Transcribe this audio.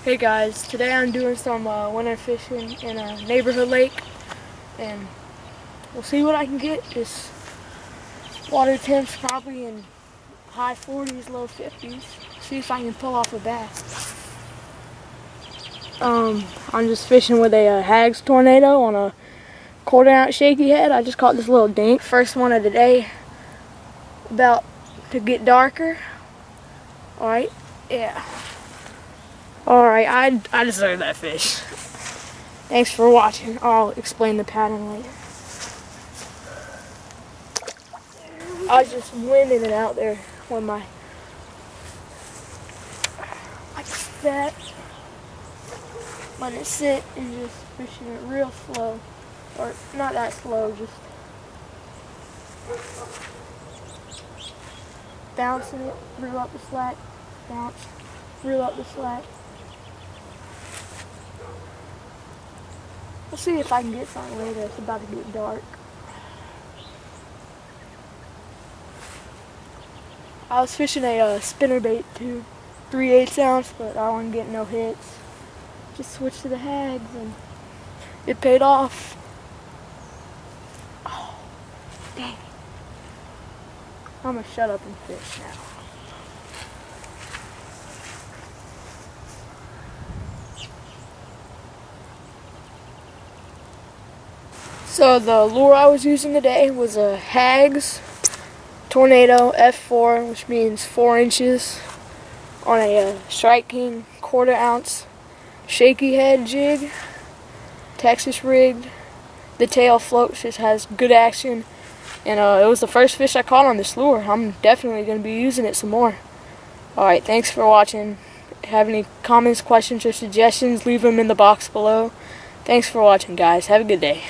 Hey guys, today I'm doing some winter fishing in a neighborhood lake, and we'll see what I can get. This water temps probably in high 40s, low 50s. See if I can pull off a bass. I'm just fishing with a Hags tornado on a 1/4 ounce shaky head. I just caught this little dink. First one of the day, about to get darker. Alright, yeah. Alright, I deserve that fish. Thanks for watching. I'll explain the pattern later. I was just winding it out there with my, like that. Let it sit and just fishing it real slow. Or not that slow, just bouncing it, reel up the slack, bounce, reel up the slack. We'll see if I can get something later. It's about to get dark. I was fishing a spinnerbait too, 3/8 ounce, but I wasn't getting no hits. Just switched to the Hags and it paid off. Oh, dang it. I'm gonna shut up and fish now. So the lure I was using today was a Hags Tornado F4, which means 4 inches, on a Strike King 1/4 ounce shaky head jig, Texas rigged. The tail floats, just has good action, and it was the first fish I caught on this lure. I'm definitely going to be using it some more. Alright, thanks for watching. Have any comments, questions, or suggestions, leave them in the box below. Thanks for watching, guys. Have a good day.